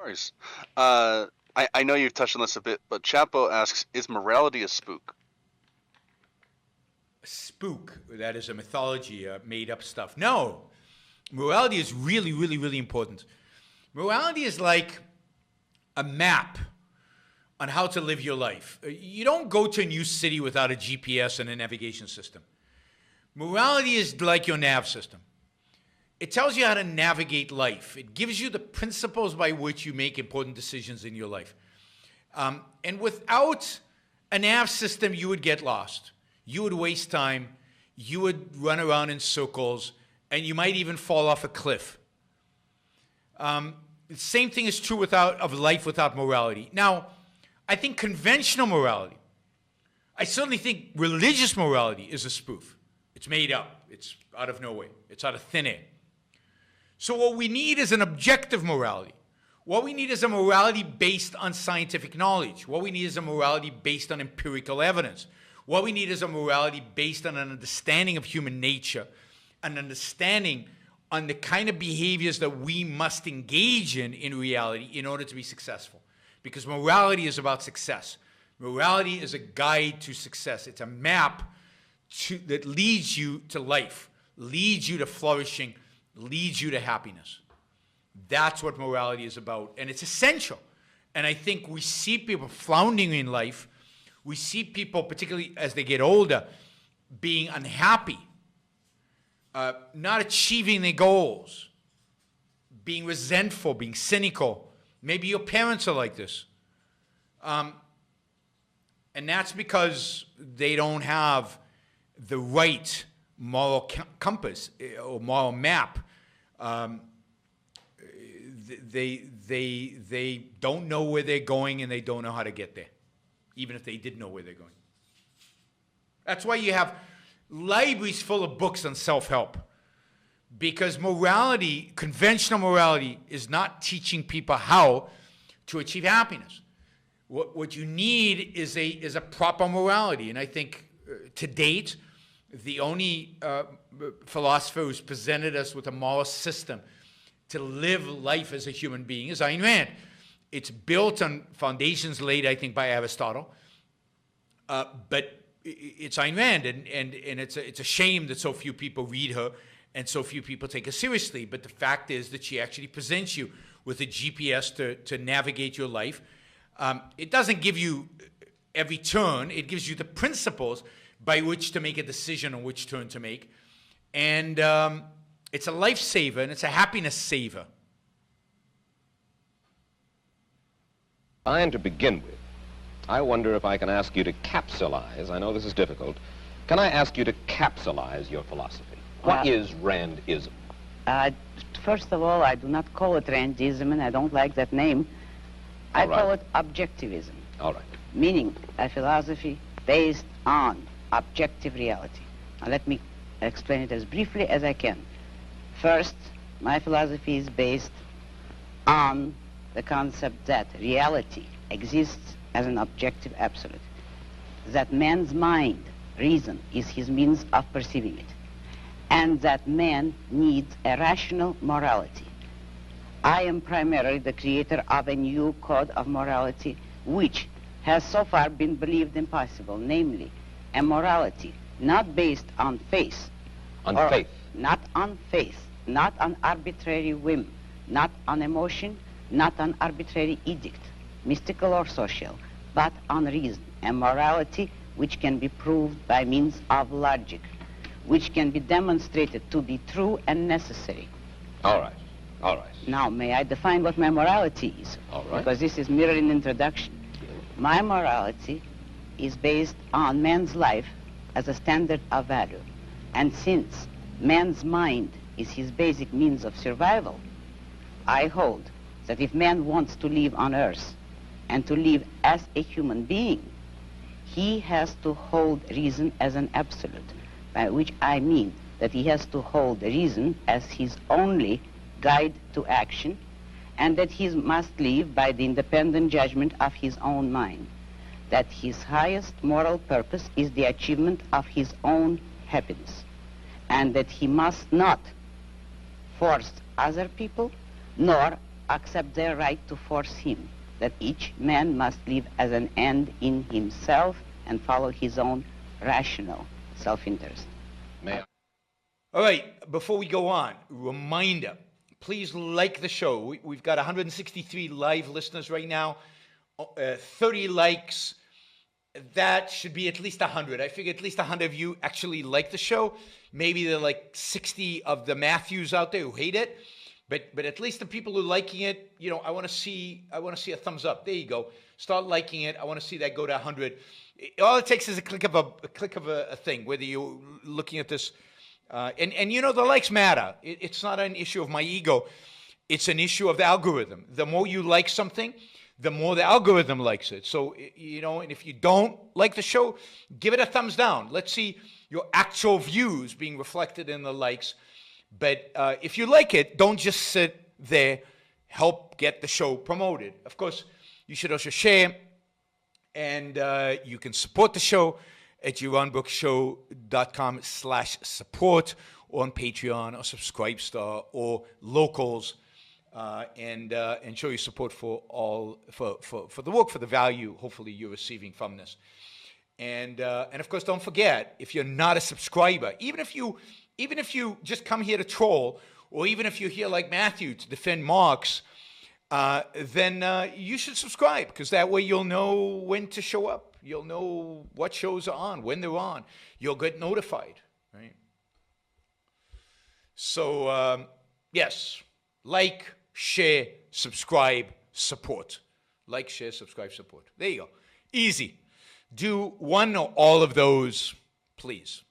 worries. I know you've touched on this a bit, but Chapo asks, is morality a spook? A spook, that is a mythology, made up stuff. No, morality is really, really, really important. Morality is like a map on how to live your life. You don't go to a new city without a GPS and a navigation system. Morality is like your nav system. It tells you how to navigate life. It gives you the principles by which you make important decisions in your life. And without a nav system, you would get lost. You would waste time. You would run around in circles, and you might even fall off a cliff. The same thing is true of life without morality. Now, I think conventional morality, I certainly think religious morality is a spoof. It's made up. It's out of nowhere. It's out of thin air. So what we need is an objective morality. What we need is a morality based on scientific knowledge. What we need is a morality based on empirical evidence. What we need is a morality based on an understanding of human nature, an understanding on the kind of behaviors that we must engage in reality in order to be successful. Because morality is about success. Morality is a guide to success. It's a map that leads you to life, leads you to flourishing, leads you to happiness. That's what morality is about, and it's essential. And I think we see people floundering in life. We see people, particularly as they get older, being unhappy, not achieving their goals, being resentful, being cynical. Maybe your parents are like this. And that's because they don't have the right moral compass or moral map. They don't know where they're going, and they don't know how to get there, even if they did know where they're going. That's why you have libraries full of books on self-help, because morality, conventional morality, is not teaching people how to achieve happiness. What you need is a proper morality, and I think to date, the only philosopher who's presented us with a moral system to live life as a human being is Ayn Rand. It's built on foundations laid, I think, by Aristotle, but it's Ayn Rand, and it's a shame that so few people read her and so few people take her seriously. But the fact is that she actually presents you with a GPS to navigate your life. It doesn't give you every turn. It gives you the principles by which to make a decision on which turn to make. And it's a lifesaver, and it's a happiness saver. And to begin with, I wonder if I can ask you to capsulize. I know this is difficult. Can I ask you to capsulize your philosophy? What is Randism? First of all, I do not call it Randism, and I don't like that name. I call it Objectivism. All right. Meaning a philosophy based on objective reality. Now let me explain it as briefly as I can. First, my philosophy is based on the concept that reality exists as an objective absolute, that man's mind, reason, is his means of perceiving it, and that man needs a rational morality. I am primarily the creator of a new code of morality which has so far been believed impossible, namely a morality not based on faith. On faith? Not on faith, not on arbitrary whim, not on emotion, not on arbitrary edict, mystical or social, but on reason, a morality which can be proved by means of logic, which can be demonstrated to be true and necessary. All right, all right. Now, may I define what my morality is? All right. Because this is merely an introduction. My morality is based on man's life as a standard of value. And since man's mind is his basic means of survival, I hold that if man wants to live on earth and to live as a human being, he has to hold reason as an absolute, by which I mean that he has to hold reason as his only guide to action, and that he must live by the independent judgment of his own mind, that his highest moral purpose is the achievement of his own happiness, and that he must not force other people nor accept their right to force him, that each man must live as an end in himself and follow his own rational self-interest. May I? All right, before we go on, reminder, please like the show. We've got 163 live listeners right now, 30 likes. That should be at least 100. I figure at least 100 of you actually like the show. Maybe there are like 60 of the Matthews out there who hate it, but at least the people who are liking it, you know, I want to see a thumbs up. There you go. Start liking it. I want to see that go to 100. All it takes is a click of a thing, whether you're looking at this. And you know, the likes matter. It's not an issue of my ego. It's an issue of the algorithm. The more you like something, the more the algorithm likes it. So, you know, and if you don't like the show, give it a thumbs down. Let's see your actual views being reflected in the likes. But if you like it, don't just sit there. Help get the show promoted. Of course, you should also share. And you can support the show at yaronbrookshow.com/support, or on Patreon or Subscribestar or Locals, and show your support for the work, for the value hopefully you're receiving from this. And of course, don't forget, if you're not a subscriber, even if you just come here to troll, or even if you're here like Matthew to defend Marx, then you should subscribe, because that way you'll know when to show up. You'll know what shows are on, when they're on. You'll get notified, right? So, yes, like, share, subscribe, support. Like, share, subscribe, support. There you go. Easy. Do one or all of those, please.